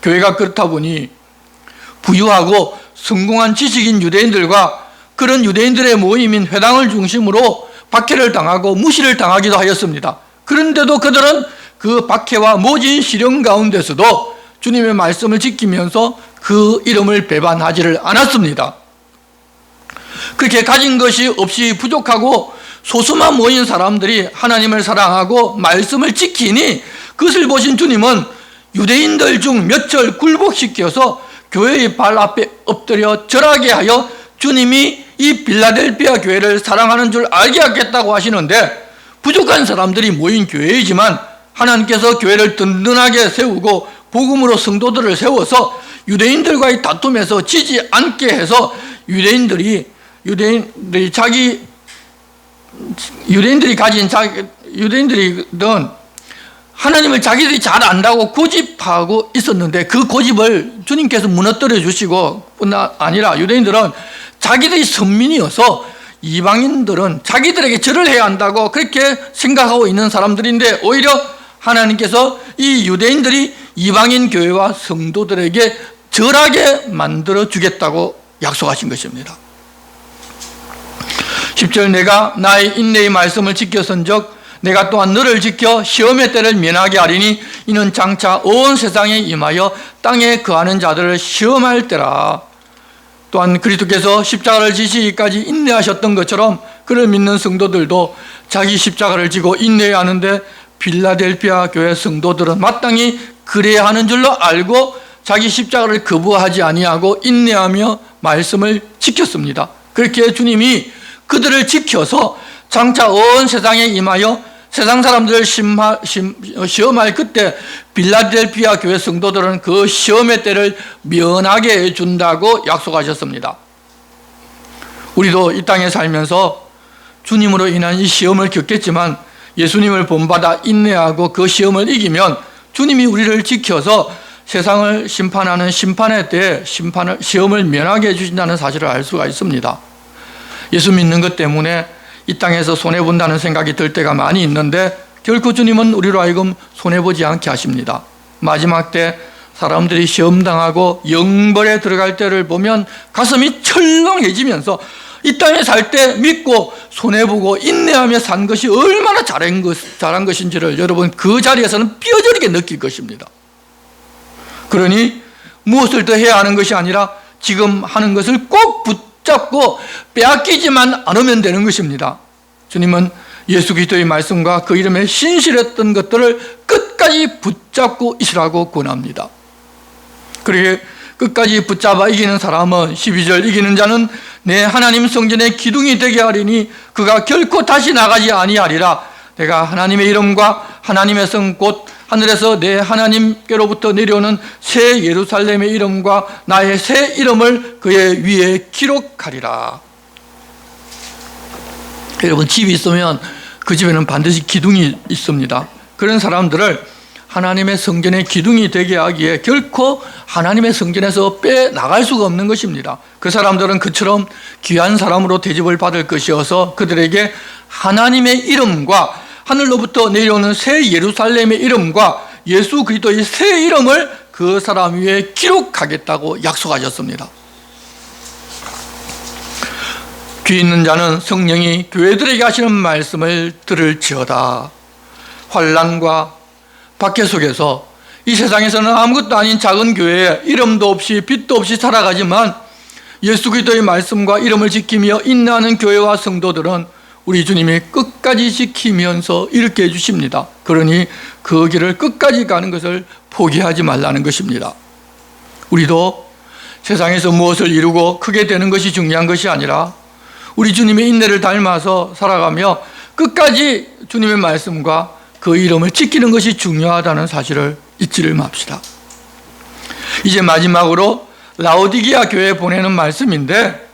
[SPEAKER 4] 교회가 그렇다 보니 부유하고 성공한 지식인 유대인들과 그런 유대인들의 모임인 회당을 중심으로 박해를 당하고 무시를 당하기도 하였습니다. 그런데도 그들은 그 박해와 모진 시련 가운데서도 주님의 말씀을 지키면서 그 이름을 배반하지를 않았습니다. 그렇게 가진 것이 없이 부족하고 소수만 모인 사람들이 하나님을 사랑하고 말씀을 지키니 그것을 보신 주님은 유대인들 중 몇철 굴복시켜서 교회의 발 앞에 엎드려 절하게 하여 주님이 이 빌라델피아 교회를 사랑하는 줄 알게 하겠다고 하시는데, 부족한 사람들이 모인 교회이지만 하나님께서 교회를 든든하게 세우고 복음으로 성도들을 세워서 유대인들과의 다툼에서 지지 않게 해서 유대인들이 유대인들이든 하나님을 자기들이 잘 안다고 고집하고 있었는데 그 고집을 주님께서 무너뜨려 주시고 뿐 아니라 유대인들은 자기들이 선민이어서 이방인들은 자기들에게 절을 해야 한다고 그렇게 생각하고 있는 사람들인데, 오히려 하나님께서 이 유대인들이 이방인 교회와 성도들에게 절하게 만들어 주겠다고 약속하신 것입니다. 10절 내가 나의 인내의 말씀을 지켰은즉 내가 또한 너를 지켜 시험의 때를 면하게 하리니 이는 장차 온 세상에 임하여 땅에 거하는 자들을 시험할 때라. 또한 그리스도께서 십자가를 지시기까지 인내하셨던 것처럼 그를 믿는 성도들도 자기 십자가를 지고 인내해야 하는데, 빌라델피아 교회 성도들은 마땅히 그래야 하는 줄로 알고 자기 십자가를 거부하지 아니하고 인내하며 말씀을 지켰습니다. 그렇게 주님이 그들을 지켜서 장차 온 세상에 임하여 세상 사람들을 시험할 그때 빌라델피아 교회 성도들은 그 시험의 때를 면하게 해준다고 약속하셨습니다. 우리도 이 땅에 살면서 주님으로 인한 이 시험을 겪겠지만 예수님을 본받아 인내하고 그 시험을 이기면 주님이 우리를 지켜서 세상을 심판하는 심판의 때에 시험을 면하게 해주신다는 사실을 알 수가 있습니다. 예수 믿는 것 때문에 이 땅에서 손해본다는 생각이 들 때가 많이 있는데 결코 주님은 우리로 하여금 손해보지 않게 하십니다. 마지막 때 사람들이 시험당하고 영벌에 들어갈 때를 보면 가슴이 철렁해지면서 이 땅에 살 때 믿고 손해보고 인내하며 산 것이 얼마나 잘한 것인지를 여러분 그 자리에서는 뼈저리게 느낄 것입니다. 그러니 무엇을 더 해야 하는 것이 아니라 지금 하는 것을 꼭 붙잡고 빼앗기지만 않으면 되는 것입니다. 주님은 예수 그리스도의 말씀과 그 이름에 신실했던 것들을 끝까지 붙잡고 있으라고 권합니다. 그렇게 끝까지 붙잡아 이기는 사람은 12절 이기는 자는 내 하나님 성전의 기둥이 되게 하리니 그가 결코 다시 나가지 아니하리라. 내가 하나님의 이름과 하나님의 성 곧 하늘에서 내 하나님께로부터 내려오는 새 예루살렘의 이름과 나의 새 이름을 그의 위에 기록하리라. 여러분 집이 있으면 그 집에는 반드시 기둥이 있습니다. 그런 사람들을 하나님의 성전의 기둥이 되게 하기에 결코 하나님의 성전에서 빼나갈 수가 없는 것입니다. 그 사람들은 그처럼 귀한 사람으로 대접을 받을 것이어서 그들에게 하나님의 이름과 하늘로부터 내려오는 새 예루살렘의 이름과 예수 그리스도의 새 이름을 그 사람 위에 기록하겠다고 약속하셨습니다. 귀 있는 자는 성령이 교회들에게 하시는 말씀을 들을지어다. 환난과 박해 속에서 이 세상에서는 아무것도 아닌 작은 교회에 이름도 없이 빛도 없이 살아가지만 예수 그리스도의 말씀과 이름을 지키며 인내하는 교회와 성도들은 우리 주님이 끝까지 지키면서 이렇게 해주십니다. 그러니 그 길을 끝까지 가는 것을 포기하지 말라는 것입니다. 우리도 세상에서 무엇을 이루고 크게 되는 것이 중요한 것이 아니라 우리 주님의 인내를 닮아서 살아가며 끝까지 주님의 말씀과 그 이름을 지키는 것이 중요하다는 사실을 잊지를 맙시다. 이제 마지막으로 라오디게아 교회에 보내는 말씀인데,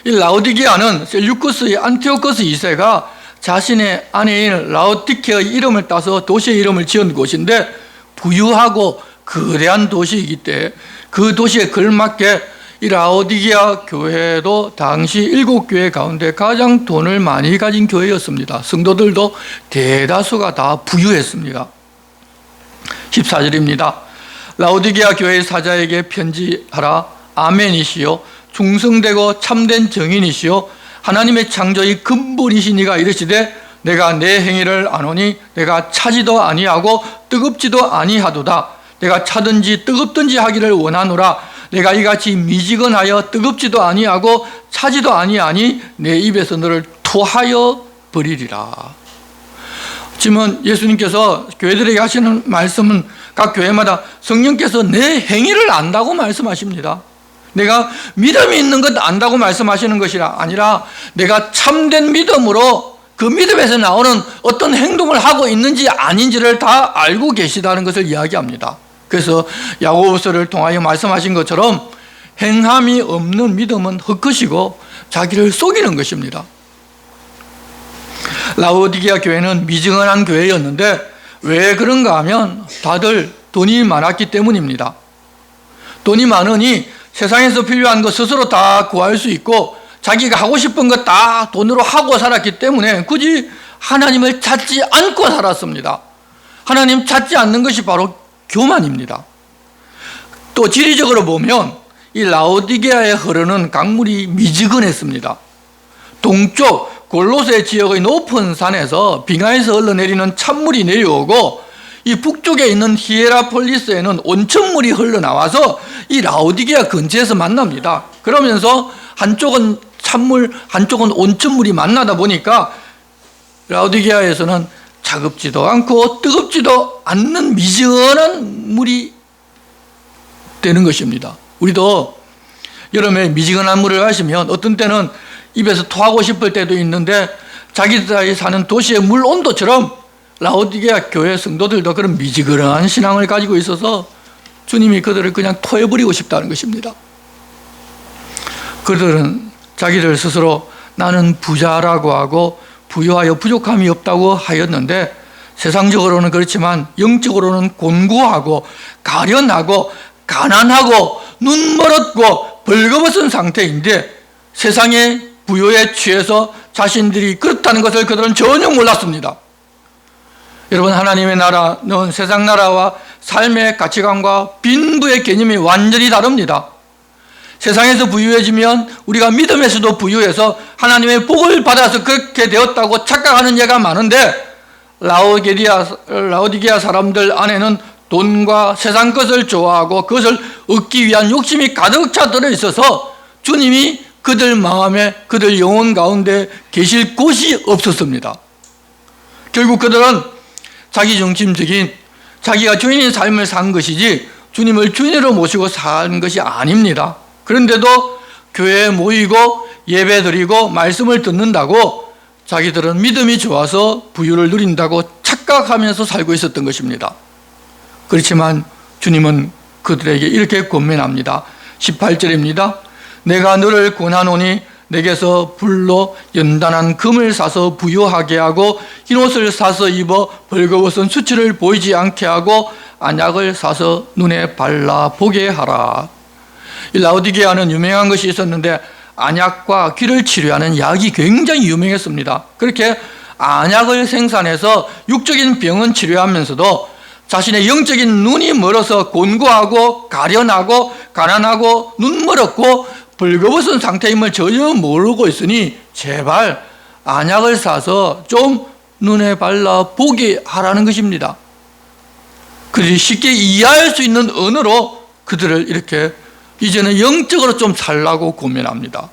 [SPEAKER 4] 이 라오디게아는 셀류쿠스의 안티오코스 2세가 자신의 아내인 라오디케의 이름을 따서 도시의 이름을 지은 곳인데 부유하고 거대한 도시이기 때문에 그 도시에 걸맞게 이 라오디게아 교회도 당시 7교회 가운데 가장 돈을 많이 가진 교회였습니다. 성도들도 대다수가 다 부유했습니다. 14절입니다. 라오디게아 교회 사자에게 편지하라. 아멘이시요 충성되고 참된 정인이시요 하나님의 창조의 근본이신 이가 이르시되 내가 내 행위를 아노니 내가 차지도 아니하고 뜨겁지도 아니하도다. 내가 차든지 뜨겁든지 하기를 원하노라. 내가 이같이 미지근하여 뜨겁지도 아니하고 차지도 아니하니 내 입에서 너를 토하여 버리리라. 지금 예수님께서 교회들에게 하시는 말씀은 각 교회마다 성령께서 내 행위를 안다고 말씀하십니다. 내가 믿음이 있는 것 안다고 말씀하시는 것이 아니라 내가 참된 믿음으로 그 믿음에서 나오는 어떤 행동을 하고 있는지 아닌지를 다 알고 계시다는 것을 이야기합니다. 그래서 야고보서를 통하여 말씀하신 것처럼 행함이 없는 믿음은 헛것이고 자기를 속이는 것입니다. 라오디게아 교회는 미증언한 교회였는데 왜 그런가 하면 다들 돈이 많았기 때문입니다. 돈이 많으니 세상에서 필요한 것 스스로 다 구할 수 있고 자기가 하고 싶은 것 다 돈으로 하고 살았기 때문에 굳이 하나님을 찾지 않고 살았습니다. 하나님 찾지 않는 것이 바로 교만입니다. 또 지리적으로 보면 이 라오디게아에 흐르는 강물이 미지근했습니다. 동쪽 골로새 지역의 높은 산에서 빙하에서 흘러내리는 찬물이 내려오고 이 북쪽에 있는 히에라폴리스에는 온천물이 흘러나와서 이 라오디게아 근처에서 만납니다. 그러면서 한쪽은 찬물, 한쪽은 온천물이 만나다 보니까 라오디게아에서는 차갑지도 않고 뜨겁지도 않는 미지근한 물이 되는 것입니다. 우리도 여름에 미지근한 물을 마시면 어떤 때는 입에서 토하고 싶을 때도 있는데 자기들이 사는 도시의 물 온도처럼 라오디게아 교회 성도들도 그런 미지근한 신앙을 가지고 있어서 주님이 그들을 그냥 토해버리고 싶다는 것입니다. 그들은 자기들 스스로 나는 부자라고 하고 부유하여 부족함이 없다고 하였는데 세상적으로는 그렇지만 영적으로는 곤고하고 가련하고 가난하고 눈멀었고 벌거벗은 상태인데 세상의 부요에 취해서 자신들이 그렇다는 것을 그들은 전혀 몰랐습니다. 여러분, 하나님의 나라는 세상 나라와 삶의 가치관과 빈부의 개념이 완전히 다릅니다. 세상에서 부유해지면 우리가 믿음에서도 부유해서 하나님의 복을 받아서 그렇게 되었다고 착각하는 예가 많은데 라오디게아 사람들 안에는 돈과 세상 것을 좋아하고 그것을 얻기 위한 욕심이 가득 차 들어 있어서 주님이 그들 마음에 그들 영혼 가운데 계실 곳이 없었습니다. 결국 그들은 자기중심적인 자기가 주인인 삶을 산 것이지 주님을 주인으로 모시고 산 것이 아닙니다. 그런데도 교회에 모이고 예배드리고 말씀을 듣는다고 자기들은 믿음이 좋아서 부유를 누린다고 착각하면서 살고 있었던 것입니다. 그렇지만 주님은 그들에게 이렇게 권면합니다. 18절입니다. 내가 너를 권하노니 내게서 불로 연단한 금을 사서 부유하게 하고 흰옷을 사서 입어 벌거벗은 수치를 보이지 않게 하고 안약을 사서 눈에 발라 보게 하라. 이 라오디게아는 유명한 것이 있었는데 안약과 귀를 치료하는 약이 굉장히 유명했습니다. 그렇게 안약을 생산해서 육적인 병은 치료하면서도 자신의 영적인 눈이 멀어서 곤고하고 가련하고 가난하고 눈멀었고 벌거벗은 상태임을 전혀 모르고 있으니 제발 안약을 사서 좀 눈에 발라 보게 하라는 것입니다. 그들이 쉽게 이해할 수 있는 언어로 그들을 이렇게 이제는 영적으로 좀 살라고 권면합니다.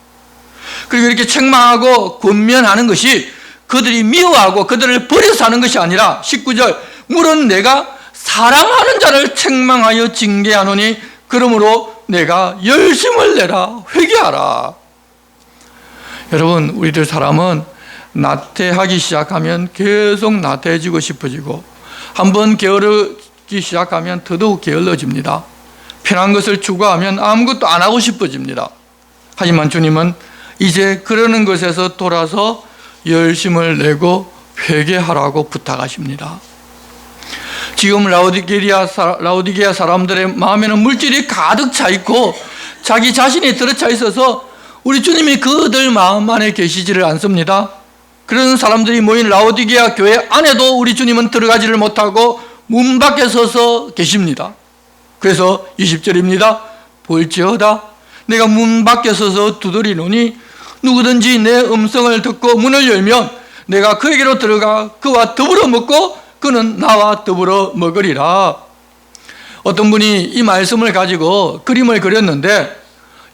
[SPEAKER 4] 그리고 이렇게 책망하고 권면하는 것이 그들이 미워하고 그들을 버려서 하는 것이 아니라 19절 물은 내가 사랑하는 자를 책망하여 징계하노니 그러므로 내가 열심을 내라 회개하라. 여러분, 우리들 사람은 나태하기 시작하면 계속 나태해지고 싶어지고 한번 게으르기 시작하면 더더욱 게을러집니다. 편한 것을 추구하면 아무것도 안 하고 싶어집니다. 하지만 주님은 이제 그러는 것에서 돌아서 열심을 내고 회개하라고 부탁하십니다. 지금 라오디게아 사람들의 마음에는 물질이 가득 차 있고 자기 자신이 들어차 있어서 우리 주님이 그들 마음 안에 계시지를 않습니다. 그런 사람들이 모인 라오디게아 교회 안에도 우리 주님은 들어가지를 못하고 문 밖에 서서 계십니다. 그래서 20절입니다. 볼지어다 내가 문 밖에 서서 두드리노니 누구든지 내 음성을 듣고 문을 열면 내가 그에게로 들어가 그와 더불어 먹고 그는 나와 더불어 먹으리라. 어떤 분이 이 말씀을 가지고 그림을 그렸는데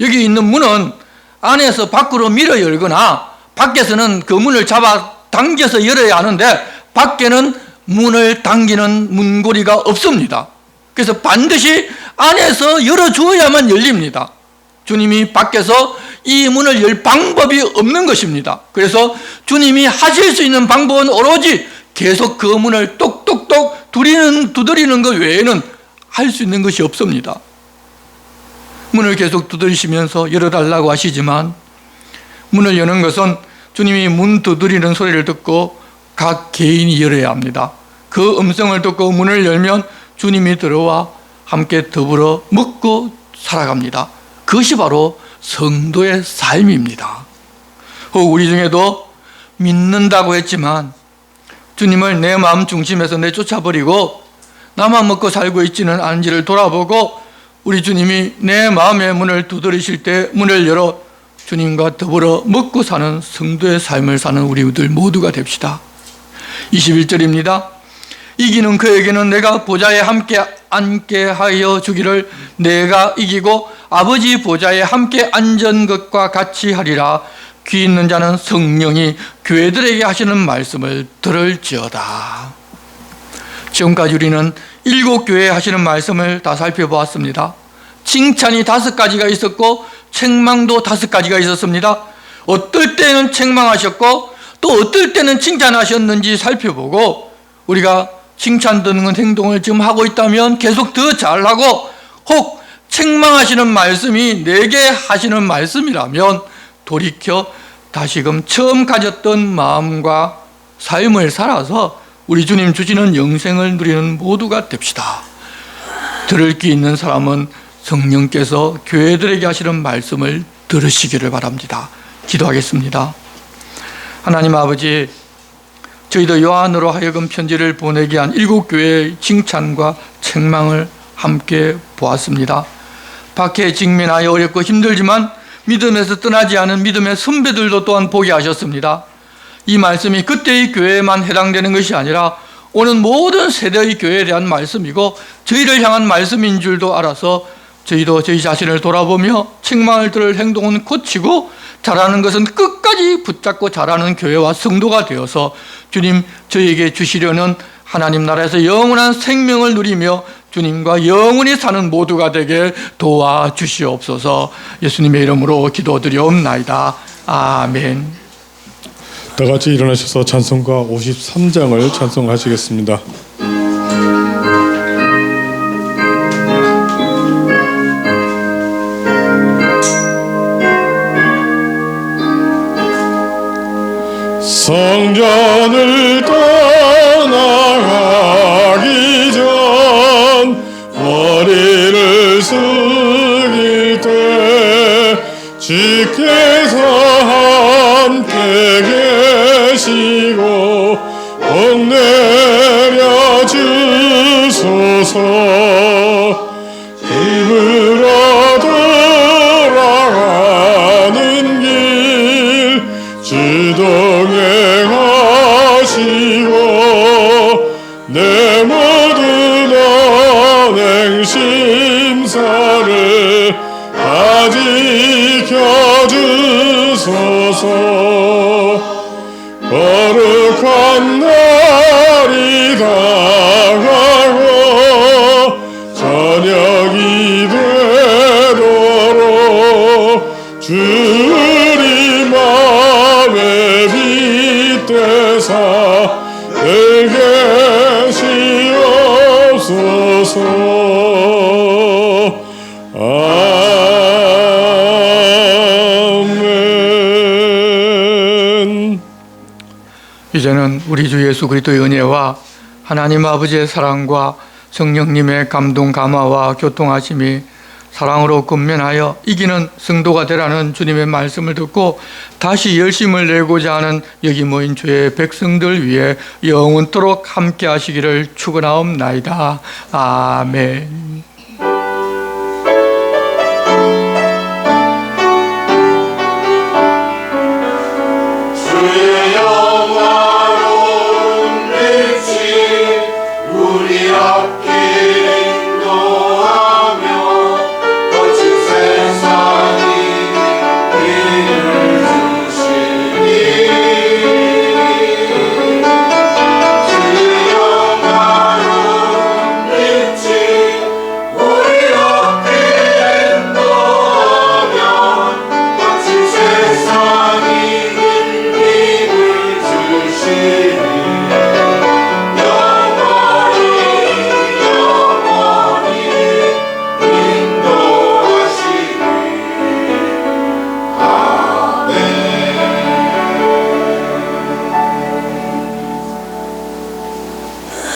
[SPEAKER 4] 여기 있는 문은 안에서 밖으로 밀어 열거나 밖에서는 그 문을 잡아 당겨서 열어야 하는데 밖에는 문을 당기는 문고리가 없습니다. 그래서 반드시 안에서 열어주어야만 열립니다. 주님이 밖에서 이 문을 열 방법이 없는 것입니다. 그래서 주님이 하실 수 있는 방법은 오로지 계속 그 문을 똑똑똑 두드리는 것 외에는 할 수 있는 것이 없습니다. 문을 계속 두드리시면서 열어달라고 하시지만 문을 여는 것은 주님이 문 두드리는 소리를 듣고 각 개인이 열어야 합니다. 그 음성을 듣고 문을 열면 주님이 들어와 함께 더불어 먹고 살아갑니다. 그것이 바로 성도의 삶입니다. 우리 중에도 믿는다고 했지만 주님을 내 마음 중심에서 내쫓아버리고 나만 먹고 살고 있지는 않은지를 돌아보고 우리 주님이 내 마음의 문을 두드리실 때 문을 열어 주님과 더불어 먹고 사는 성도의 삶을 사는 우리들 모두가 됩시다. 21절입니다. 이기는 그에게는 내가 보좌에 함께 앉게 하여 주기를 내가 이기고 아버지 보좌에 함께 앉은 것과 같이 하리라. 귀 있는 자는 성령이 교회들에게 하시는 말씀을 들을지어다. 지금까지 우리는 7교회에 하시는 말씀을 다 살펴보았습니다. 칭찬이 5가지가 있었고 책망도 5가지가 있었습니다. 어떨 때는 책망하셨고 또 어떨 때는 칭찬하셨는지 살펴보고 우리가 칭찬 듣는 행동을 지금 하고 있다면 계속 더 잘하고 혹 책망하시는 말씀이 내게 하시는 말씀이라면 돌이켜 다시금 처음 가졌던 마음과 삶을 살아서 우리 주님 주시는 영생을 누리는 모두가 됩시다. 들을 귀 있는 사람은 성령께서 교회들에게 하시는 말씀을 들으시기를 바랍니다. 기도하겠습니다. 하나님 아버지, 저희도 요한으로 하여금 편지를 보내게 한 7교회의 칭찬과 책망을 함께 보았습니다. 박해에 직면하여 어렵고 힘들지만 믿음에서 떠나지 않은 믿음의 선배들도 또한 보게 하셨습니다. 이 말씀이 그때의 교회에만 해당되는 것이 아니라 오는 모든 세대의 교회에 대한 말씀이고 저희를 향한 말씀인 줄도 알아서 저희도 저희 자신을 돌아보며 책망을 들을 행동은 고치고 잘하는 것은 끝까지 붙잡고 잘하는 교회와 성도가 되어서 주님 저희에게 주시려는 하나님 나라에서 영원한 생명을 누리며 주님과 영원히 사는 모두가 되게 도와주시옵소서. 예수님의 이름으로 기도드리옵나이다. 아멘.
[SPEAKER 1] 다 같이 일어나셔서 찬송가 53장을 찬송하시겠습니다. 성전을 떠나가기 전 머리를 숙일 때 주께서 함께 계시고 복 내려 주소서. 입으로 돌아가는 길 주동에 하시고 내 모든 언행 심사를 다 지켜주소서. 거룩한 날이 다가고 저녁이 되도록 주리 맘에 빗대사 늘 계시옵소서. 아멘.
[SPEAKER 4] 주제는 우리 주 예수 그리스도의 은혜와 하나님 아버지의 사랑과 성령님의 감동 감화와 교통하심이 사랑으로 근면하여 이기는 성도가 되라는 주님의 말씀을 듣고 다시 열심을 내고자 하는 여기 모인 주의 백성들 위해 영원토록 함께 하시기를 축원하옵나이다. 아멘.
[SPEAKER 2] 주여